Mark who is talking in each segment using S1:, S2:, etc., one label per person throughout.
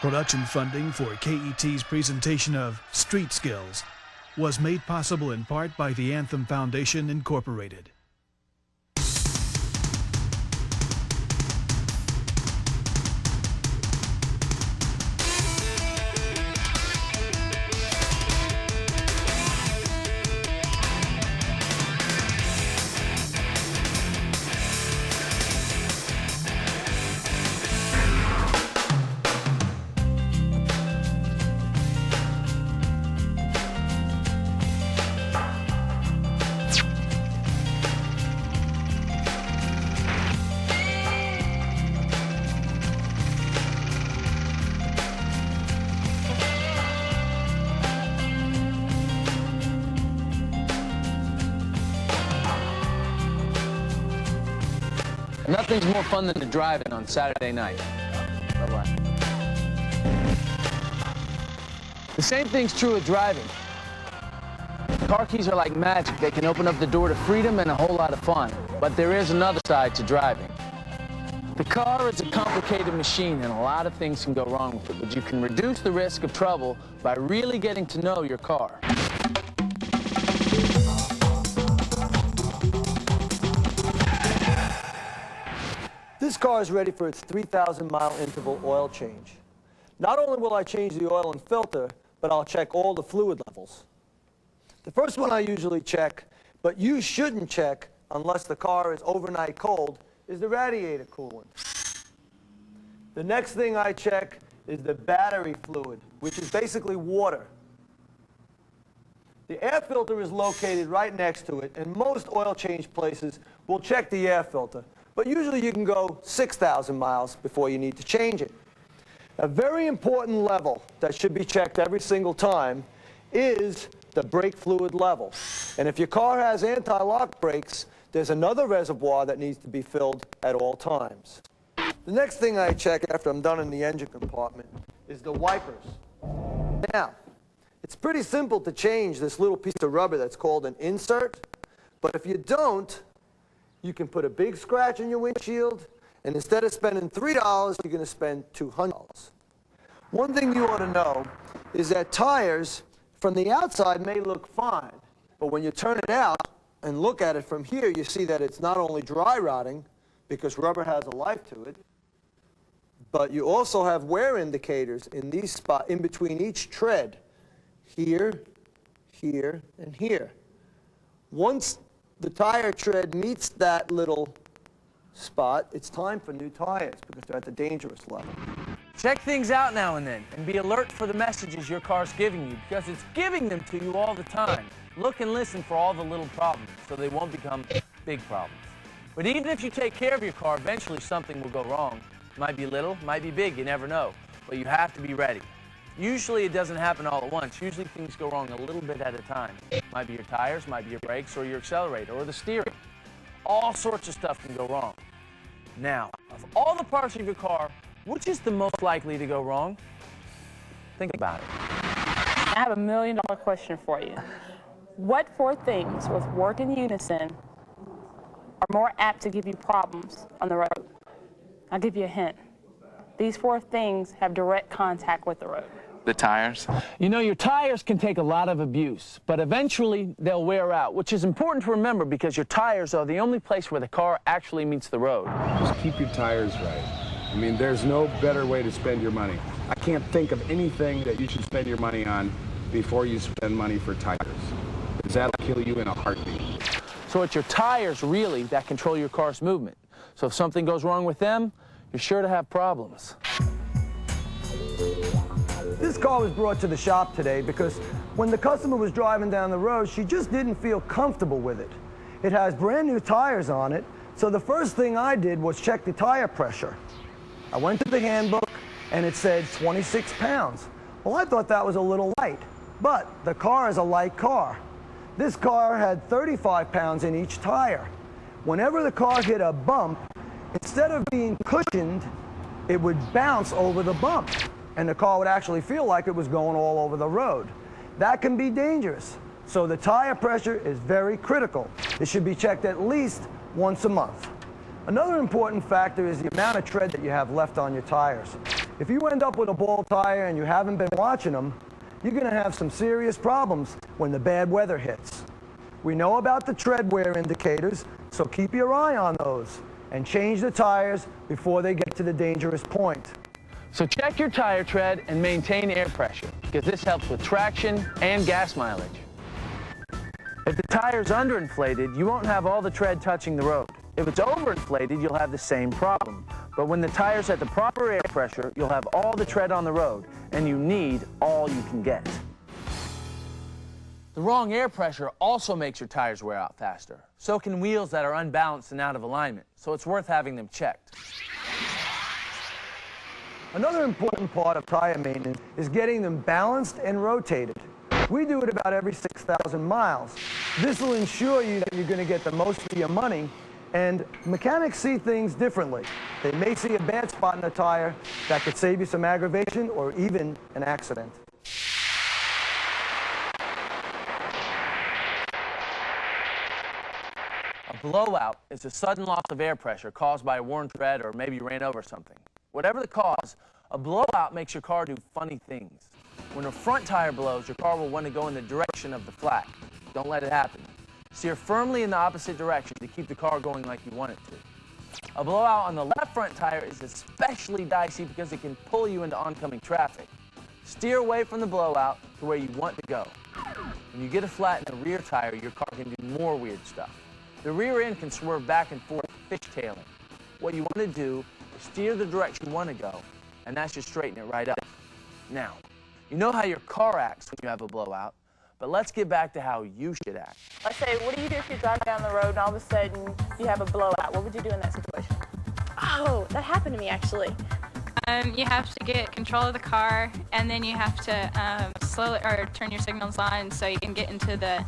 S1: Production funding for KET's presentation of Street Skills was made possible in part by the Anthem Foundation, Incorporated.
S2: Nothing's more fun than driving on Saturday night. Bye-bye. The same thing's true with driving. Car keys are like magic. They can open up the door to freedom and a whole lot of fun. But there is another side to driving. The car is a complicated machine, and a lot of things can go wrong with it, but you can reduce the risk of trouble by really getting to know your car.
S3: This car is ready for its 3,000-mile interval oil change. Not only will I change the oil and filter, but I'll check all the fluid levels. The first one I usually check, but you shouldn't check unless the car is overnight cold, is the radiator coolant. The next thing I check is the battery fluid, which is basically water. The air filter is located right next to it, and most oil change places will check the air filter. But usually you can go 6,000 miles before you need to change it. A very important level that should be checked every single time is the brake fluid level. And if your car has anti-lock brakes, there's another reservoir that needs to be filled at all times. The next thing I check after I'm done in the engine compartment is the wipers. Now, it's pretty simple to change this little piece of rubber that's called an insert, but if you don't, you can put a big scratch in your windshield, and instead of spending $3, you're going to spend $200. One thing you ought to know is that tires from the outside may look fine, but when you turn it out and look at it from here, you see that it's not only dry rotting, because rubber has a life to it, but you also have wear indicators in these spots, in between each tread, here, here, and here. Once the tire tread meets that little spot, it's time for new tires because they're at the dangerous level.
S2: Check things out now and then, and be alert for the messages your car's giving you, because it's giving them to you all the time. Look and listen for all the little problems, so they won't become big problems. But even if you take care of your car, eventually something will go wrong. Might be little, might be big, you never know. But you have to be ready. Usually it doesn't happen all at once. Usually things go wrong a little bit at a time. Might be your tires, might be your brakes, or your accelerator, or the steering. All sorts of stuff can go wrong. Now, of all the parts of your car, which is the most likely to go wrong? Think about it.
S4: I have $1 million question for you. What four things, which work in unison, are more apt to give you problems on the road? I'll give you a hint. These four things have direct contact with the road.
S5: The tires?
S2: You know, your tires can take a lot of abuse, but eventually they'll wear out, which is important to remember because your tires are the only place where the car actually meets the road.
S6: Just keep your tires right. I mean, there's no better way to spend your money. I can't think of anything that you should spend your money on before you spend money for tires, because that'll kill you in a heartbeat.
S2: So it's your tires, really, that control your car's movement. So if something goes wrong with them, you're sure to have problems.
S3: This car was brought to the shop today because when the customer was driving down the road, she just didn't feel comfortable with it. It has brand new tires on it, so the first thing I did was check the tire pressure. I went to the handbook and it said 26 pounds. Well, I thought that was a little light, but the car is a light car. This car had 35 pounds in each tire. Whenever the car hit a bump, instead of being cushioned, it would bounce over the bump, and the car would actually feel like it was going all over the road. That can be dangerous, so the tire pressure is very critical. It should be checked at least once a month. Another important factor is the amount of tread that you have left on your tires. If you end up with a ball tire and you haven't been watching them, you're going to have some serious problems when the bad weather hits. We know about the tread wear indicators, so keep your eye on those and change the tires before they get to the dangerous point.
S2: So check your tire tread and maintain air pressure, because this helps with traction and gas mileage. If the tire's underinflated, you won't have all the tread touching the road. If it's overinflated, you'll have the same problem. But when the tire's at the proper air pressure, you'll have all the tread on the road, and you need all you can get. The wrong air pressure also makes your tires wear out faster. So can wheels that are unbalanced and out of alignment, so it's worth having them checked.
S3: Another important part of tire maintenance is getting them balanced and rotated. We do it about every 6,000 miles. This will ensure you that you're going to get the most for your money, and mechanics see things differently. They may see a bad spot in the tire that could save you some aggravation or even an accident.
S2: A blowout is a sudden loss of air pressure caused by a worn tread or maybe you ran over something. Whatever the cause, a blowout makes your car do funny things. When a front tire blows, your car will want to go in the direction of the flat. Don't let it happen. Steer firmly in the opposite direction to keep the car going like you want it to. A blowout on the left front tire is especially dicey because it can pull you into oncoming traffic. Steer away from the blowout to where you want to go. When you get a flat in the rear tire, your car can do more weird stuff. The rear end can swerve back and forth, fishtailing. What you want to do is steer the direction you want to go, and that's just straighten it right up. Now, you know how your car acts when you have a blowout, but let's get back to how you should act.
S4: Let's say, what do you do if you're driving down the road and all of a sudden you have a blowout? What would you do in that situation?
S5: Oh, that happened to me actually. You have to get control of the car, and then you have to slowly or turn your signals on so you can get into the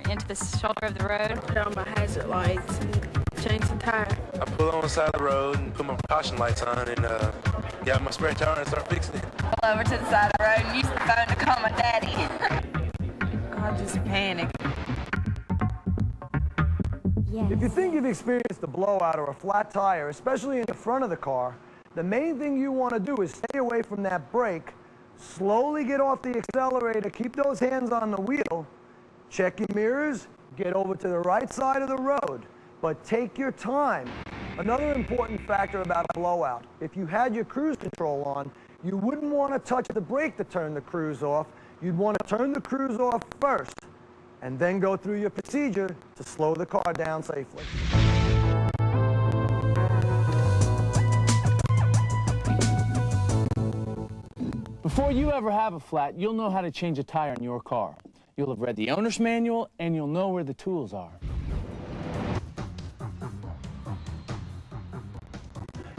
S5: into the shoulder of the road.
S7: Put on my hazard lights and change the tire. I pull on the side of the road and put my caution lights on and get my spare tire and start fixing it.
S8: Pull over to the side of the road and use the phone to call my daddy. I just panic.
S3: Yes. If you think you've experienced a blowout or a flat tire, especially in the front of the car, the main thing you want to do is stay away from that brake, slowly get off the accelerator, keep those hands on the wheel, check your mirrors, get over to the right side of the road, but take your time. Another important factor about a blowout, if you had your cruise control on, you wouldn't want to touch the brake to turn the cruise off. You'd want to turn the cruise off first, and then go through your procedure to slow the car down safely.
S2: Before you ever have a flat, you'll know how to change a tire in your car. You'll have read the owner's manual, and you'll know where the tools are.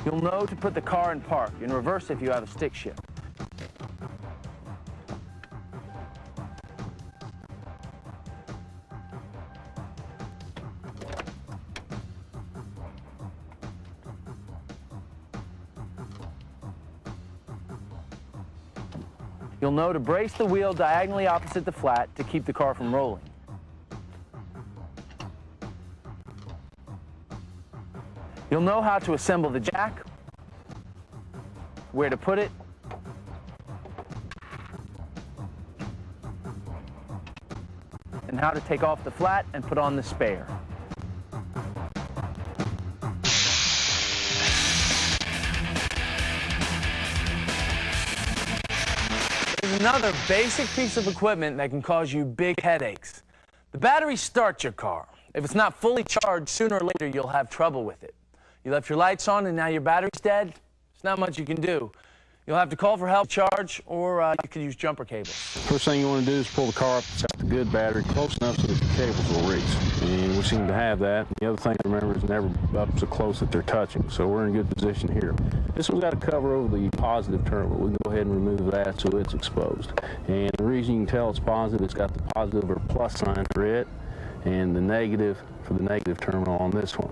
S2: You'll know to put the car in park, in reverse if you have a stick shift. You'll know to brace the wheel diagonally opposite the flat to keep the car from rolling. You'll know how to assemble the jack, where to put it, and how to take off the flat and put on the spare. There's another basic piece of equipment that can cause you big headaches. The battery starts your car. If it's not fully charged, sooner or later you'll have trouble with it. You left your lights on and now your battery's dead, there's not much you can do. You'll have to call for help, charge, or you can use jumper cables.
S9: First thing you want to do is pull the car up, set the good battery close enough so that the cables will reach. And we seem to have that. The other thing to remember is never up so close that they're touching, so we're in a good position here. This one's got to cover over the positive terminal. We can go ahead and remove that so it's exposed. And the reason you can tell it's positive, it's got the positive or plus sign for it, and the negative for the negative terminal on this one.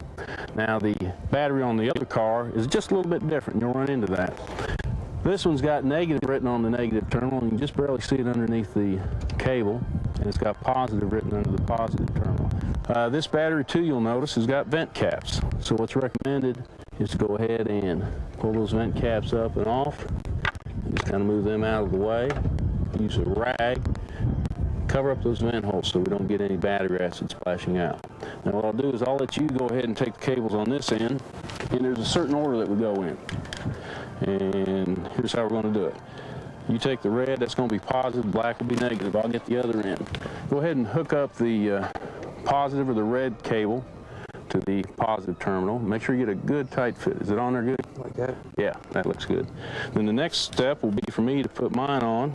S9: Now the battery on the other car is just a little bit different. You'll run into that. This one's got negative written on the negative terminal, and you can just barely see it underneath the cable, and it's got positive written under the positive terminal. This battery too, you'll notice, has got vent caps. So what's recommended Just go ahead and pull those vent caps up and off. Just kind of move them out of the way. Use a rag. Cover up those vent holes so we don't get any battery acid splashing out. Now what I'll do is I'll let you go ahead and take the cables on this end, and there's a certain order that we go in. And here's how we're going to do it. You take the red, that's going to be positive, black will be negative. I'll get the other end. Go ahead and hook up the positive or the red cable to the positive terminal. Make sure you get a good tight fit. Is it on there good?
S3: Like that?
S9: Yeah, that looks good. Then the next step will be for me to put mine on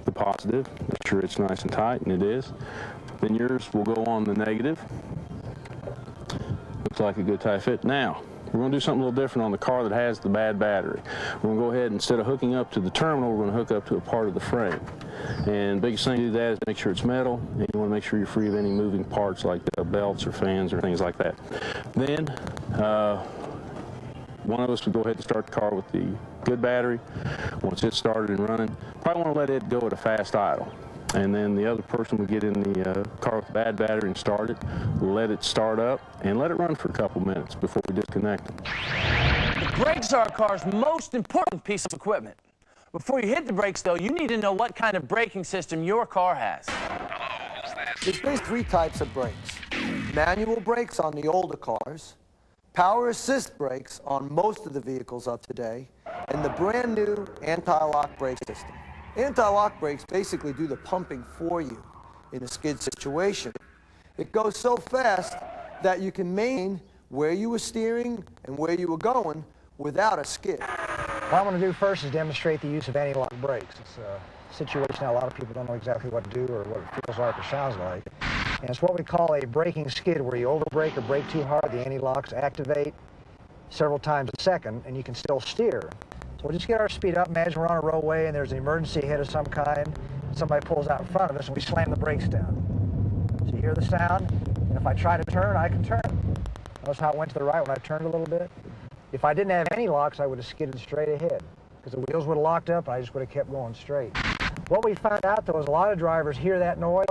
S9: the positive. Make sure it's nice and tight, and it is. Then yours will go on the negative. Looks like a good tight fit. Now, we're going to do something a little different on the car that has the bad battery. We're going to go ahead, instead of hooking up to the terminal, we're going to hook up to a part of the frame. And the biggest thing to do that is make sure it's metal, and you want to make sure you're free of any moving parts like belts or fans or things like that. Then, one of us would go ahead and start the car with the good battery. Once it's started and running, probably want to let it go at a fast idle. And then the other person would get in the car with the bad battery and start it, let it start up, and let it run for a couple minutes before we disconnect them.
S2: The brakes are a car's most important piece of equipment. Before you hit the brakes, though, you need to know what kind of braking system your car has.
S3: There's basically 3 types of brakes. Manual brakes on the older cars, power assist brakes on most of the vehicles of today, and the brand new anti-lock brake system. Anti-lock brakes basically do the pumping for you in a skid situation. It goes so fast that you can maintain where you were steering and where you were going without a skid.
S10: What I'm going to do first is demonstrate the use of anti-lock brakes. It's a situation that a lot of people don't know exactly what to do or what it feels like or sounds like. And it's what we call a braking skid, where you overbrake or brake too hard, the anti-locks activate several times a second, and you can still steer. So we'll just get our speed up. Imagine we're on a roadway and there's an emergency ahead of some kind. Somebody pulls out in front of us and we slam the brakes down. So you hear the sound, and if I try to turn, I can turn. Notice how it went to the right when I turned a little bit? If I didn't have any locks, I would have skidded straight ahead, because the wheels would have locked up and I just would have kept going straight. What we found out, though, is a lot of drivers hear that noise,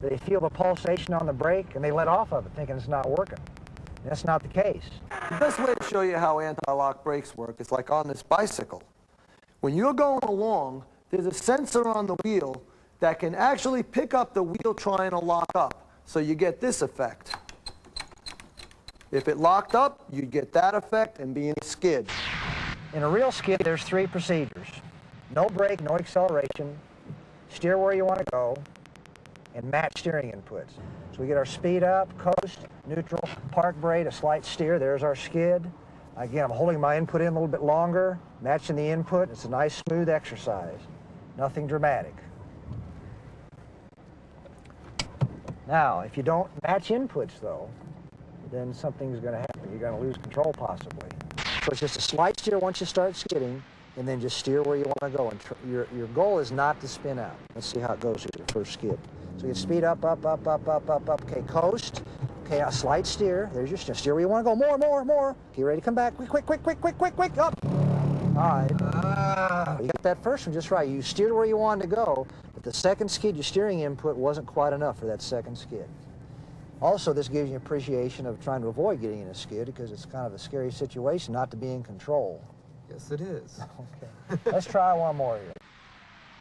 S10: they feel the pulsation on the brake, and they let off of it, thinking it's not working. And that's not the case.
S3: The best way to show you how anti-lock brakes work is like on this bicycle. When you're going along, there's a sensor on the wheel that can actually pick up the wheel trying to lock up, so you get this effect. If it locked up, you'd get that effect and be in a skid.
S10: In a real skid, there's 3 procedures. No brake, no acceleration, steer where you want to go, and match steering inputs. So we get our speed up, coast, neutral, park brake, a slight steer. There's our skid. Again, I'm holding my input in a little bit longer, matching the input. It's a nice, smooth exercise. Nothing dramatic. Now, if you don't match inputs, though, then something's going to happen. You're going to lose control, possibly. So it's just a slight steer once you start skidding, and then just steer where you want to go. And your goal is not to spin out. Let's see how it goes with your first skid. So you speed up, up, up, up, up, up, up. Okay, coast. Okay, a slight steer. There's your steer. Steer where you want to go. More, more, more. Okay, ready to come back. Quick, quick, quick, quick, quick, quick, quick. Up. All right. You got that first one just right. You steered where you wanted to go, but the second skid, your steering input wasn't quite enough for that second skid. Also, this gives you an appreciation of trying to avoid getting in a skid, because it's kind of a scary situation not to be in control.
S3: Yes, it is.
S10: Okay. Let's try one more here.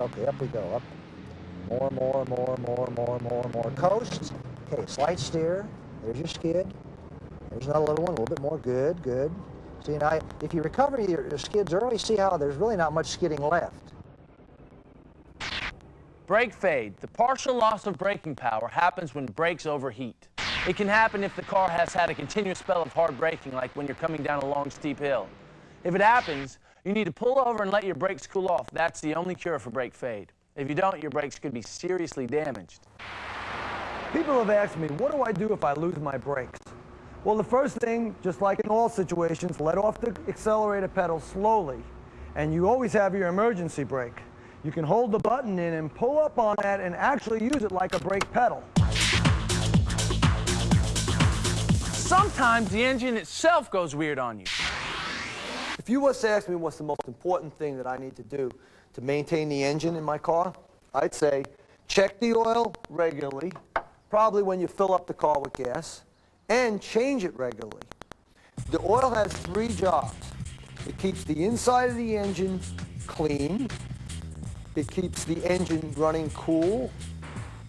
S10: Okay, up we go. Up. More, more, more, more, more, more, more. Coast. Okay, slight steer. There's your skid. There's another little one, a little bit more. Good, good. See, now, if you recover your skids early, see how there's really not much skidding left.
S2: Brake fade. The partial loss of braking power happens when brakes overheat. It can happen if the car has had a continuous spell of hard braking, like when you're coming down a long, steep hill. If it happens, you need to pull over and let your brakes cool off. That's the only cure for brake fade. If you don't, your brakes could be seriously damaged.
S3: People have asked me, what do I do if I lose my brakes? Well, the first thing, just like in all situations, let off the accelerator pedal slowly, and you always have your emergency brake. You can hold the button in and pull up on that and actually use it like a brake pedal.
S2: Sometimes the engine itself goes weird on you.
S3: If you was to ask me what's the most important thing that I need to do to maintain the engine in my car, I'd say check the oil regularly, probably when you fill up the car with gas, and change it regularly. The oil has 3 jobs. It keeps the inside of the engine clean, it keeps the engine running cool,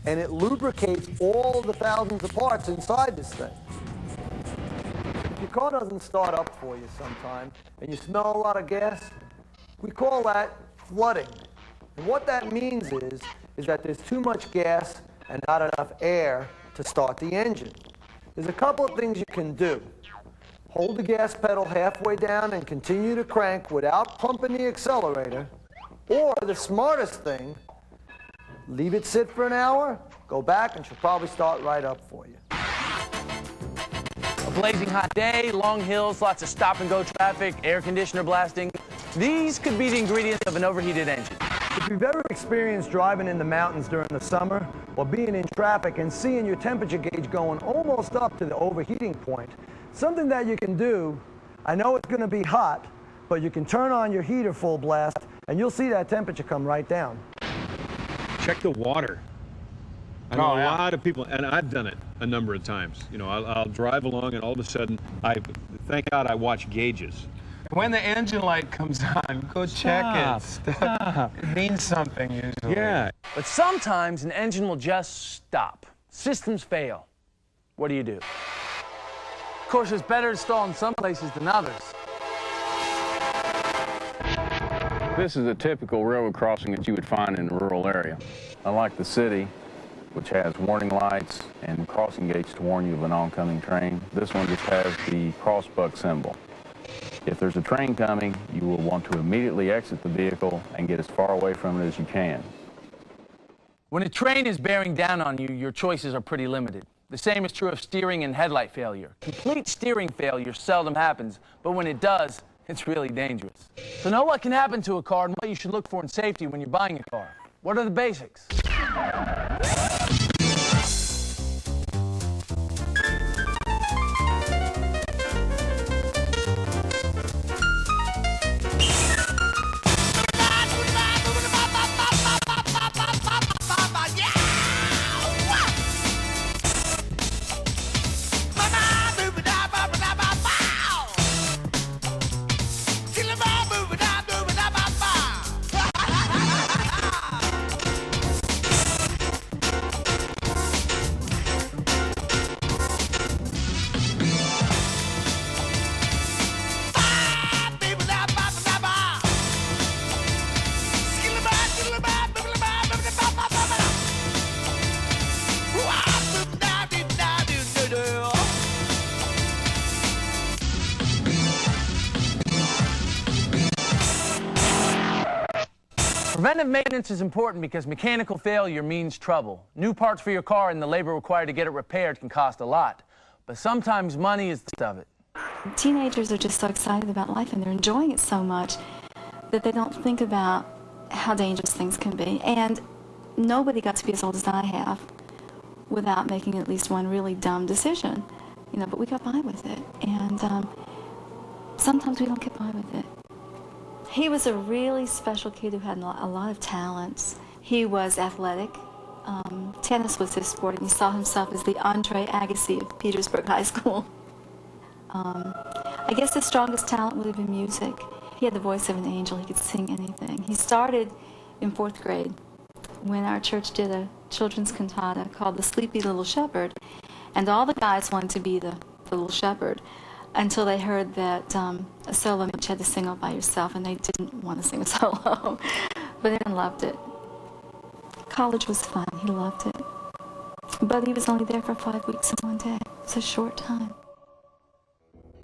S3: and it lubricates all the thousands of parts inside this thing. If your car doesn't start up for you sometime, and you smell a lot of gas, we call that flooding. And what that means is that there's too much gas and not enough air to start the engine. There's a couple of things you can do. Hold the gas pedal halfway down and continue to crank without pumping the accelerator. Or the smartest thing, leave it sit for an hour, go back, and she'll probably start right up for you.
S2: A blazing hot day, long hills, lots of stop-and-go traffic, air conditioner blasting. These could be the ingredients of an overheated engine.
S3: If you've ever experienced driving in the mountains during the summer, or being in traffic and seeing your temperature gauge going almost up to the overheating point, something that you can do, I know it's going to be hot, but you can turn on your heater full blast, and you'll see that temperature come right down.
S11: Check the water. I know a lot of people, and I've done it a number of times. You know, I'll drive along, and all of a sudden, thank God I watch gauges.
S6: When the engine light comes on, go check it. Stop. It means something usually.
S11: Yeah.
S2: But sometimes an engine will just stop. Systems fail. What do you do? Of course, it's better installed in some places than others.
S9: This is a typical railroad crossing that you would find in a rural area. Unlike the city, which has warning lights and crossing gates to warn you of an oncoming train, this one just has the crossbuck symbol. If there's a train coming, you will want to immediately exit the vehicle and get as far away from it as you can.
S2: When a train is bearing down on you, your choices are pretty limited. The same is true of steering and headlight failure. Complete steering failure seldom happens, but when it does, it's really dangerous. So know what can happen to a car and what you should look for in safety when you're buying a car. What are the basics? Preventive maintenance is important because mechanical failure means trouble. New parts for your car and the labor required to get it repaired can cost a lot. But sometimes money is the stuff of it.
S12: Teenagers are just so excited about life and they're enjoying it so much that they don't think about how dangerous things can be. And nobody got to be as old as I have without making at least one really dumb decision. You know, but we got by with it. And sometimes we don't get by with it. He was a really special kid who had a lot of talents. He was athletic. Tennis was his sport, and he saw himself as the Andre Agassi of Petersburg High School. I guess his strongest talent would have been music. He had the voice of an angel. He could sing anything. He started in 4th grade when our church did a children's cantata called The Sleepy Little Shepherd, and all the guys wanted to be the little shepherd, until they heard that a solo you had to sing all by yourself, and they didn't want to sing a solo. But Aaron loved it. College was fun. He loved it. But he was only there for 5 weeks and 1 day. It's a short time.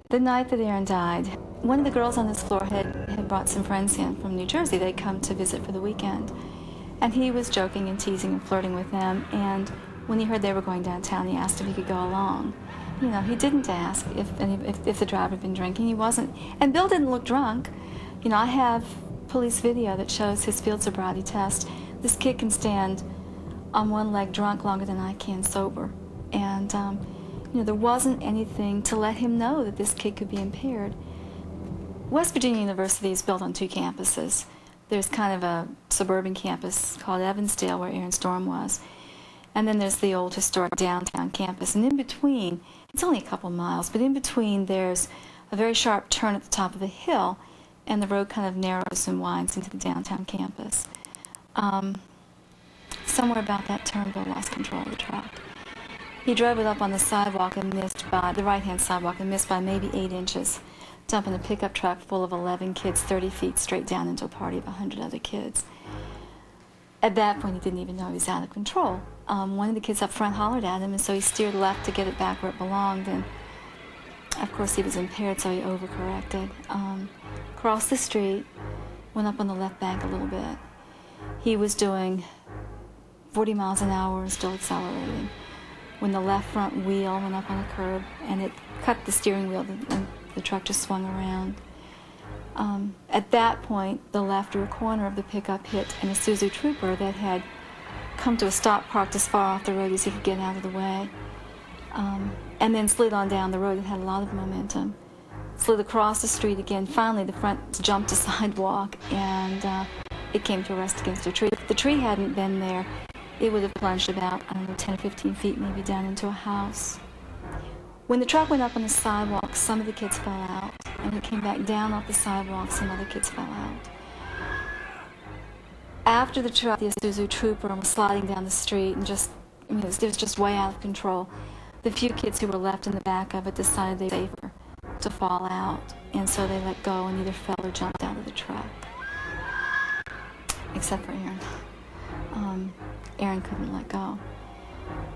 S12: The night that Aaron died, one of the girls on this floor had brought some friends in from New Jersey. They'd come to visit for the weekend. And he was joking and teasing and flirting with them. And when he heard they were going downtown, he asked if he could go along. You know, he didn't ask if the driver had been drinking. He wasn't. And Bill didn't look drunk. You know, I have police video that shows his field sobriety test. This kid can stand on one leg drunk longer than I can sober. And, you know, there wasn't anything to let him know that this kid could be impaired. West Virginia University is built on 2 campuses. There's kind of a suburban campus called Evansdale where Aaron's dorm was. And then there's the old historic downtown campus. And in between, it's only a couple miles, but in between there's a very sharp turn at the top of a hill, and the road kind of narrows and winds into the downtown campus. Somewhere about that turn, Bill lost control of the truck. He drove it up on the sidewalk and missed by the right-hand sidewalk and missed by maybe 8 inches, dumping a pickup truck full of 11 kids 30 feet straight down into a party of 100 other kids. At that point, he didn't even know he was out of control. One of the kids up front hollered at him, and so he steered left to get it back where it belonged. And of course, he was impaired, so he overcorrected. Crossed the street, went up on the left bank a little bit. He was doing 40 miles an hour and still accelerating when the left front wheel went up on a curb, and it cut the steering wheel, and the truck just swung around. At that point, the left rear corner of the pickup hit an Isuzu Trooper that had come to a stop, parked as far off the road as he could get out of the way, and then slid on down the road. It had a lot of momentum. Slid across the street again. Finally, the front jumped a sidewalk, and it came to a rest against a tree. If the tree hadn't been there, it would have plunged about, 10 or 15 feet maybe down into a house. When the truck went up on the sidewalk, some of the kids fell out. And it came back down off the sidewalk, some other kids fell out. After the truck, the Isuzu Trooper was sliding down the street and it was just way out of control. The few kids who were left in the back of it decided they were safer to fall out, and so they let go and either fell or jumped out of the truck. Except for Aaron. Aaron couldn't let go.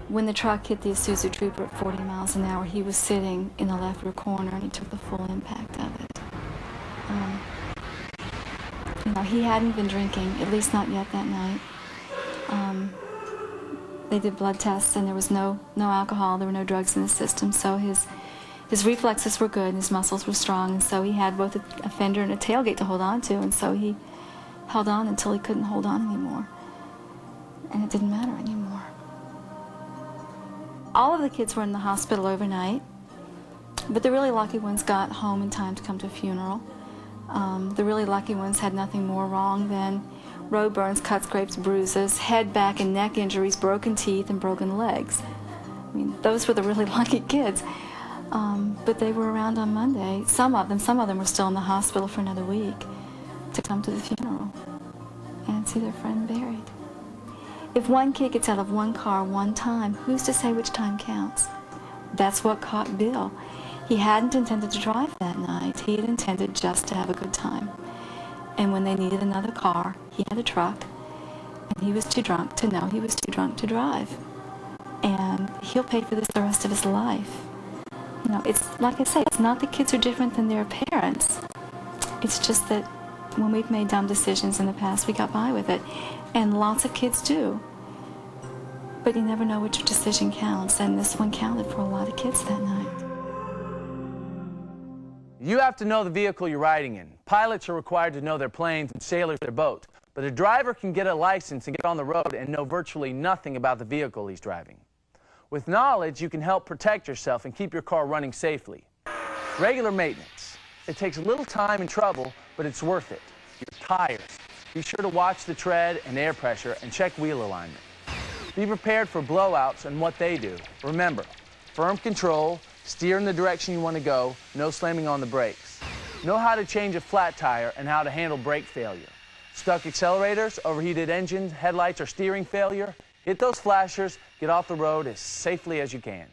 S12: When the truck hit the Isuzu Trooper at 40 miles an hour, he was sitting in the left rear corner, and he took the full impact of it. He hadn't been drinking, at least not yet that night. They did blood tests, and there was no alcohol, there were no drugs in his system, so his reflexes were good, and his muscles were strong, and so he had both a fender and a tailgate to hold on to, and so he held on until he couldn't hold on anymore. And it didn't matter anymore. All of the kids were in the hospital overnight, but the really lucky ones got home in time to come to a funeral. The really lucky ones had nothing more wrong than road burns, cuts, scrapes, bruises, head, back, and neck injuries, broken teeth, and broken legs. I mean, those were the really lucky kids. But they were around on Monday. Some of them were still in the hospital for another week to come to the funeral and see their friend buried. If one kid gets out of one car one time, who's to say which time counts? That's what caught Bill. He hadn't intended to drive that night. He had intended just to have a good time. And when they needed another car, he had a truck, and he was too drunk to know he was too drunk to drive. And he'll pay for this the rest of his life. It's like I say, it's not that kids are different than their parents. It's just that when we've made dumb decisions in the past, we got by with it. And lots of kids do. But you never know which decision counts, and this one counted for a lot of kids that night.
S2: You have to know the vehicle you're riding in. Pilots are required to know their planes and sailors their boats. But a driver can get a license and get on the road and know virtually nothing about the vehicle he's driving. With knowledge, you can help protect yourself and keep your car running safely. Regular maintenance. It takes a little time and trouble, but it's worth it. Your tires. Be sure to watch the tread and air pressure and check wheel alignment. Be prepared for blowouts and what they do. Remember, firm control, steer in the direction you want to go, no slamming on the brakes. Know how to change a flat tire and how to handle brake failure. Stuck accelerators, overheated engines, headlights, or steering failure? Hit those flashers, get off the road as safely as you can.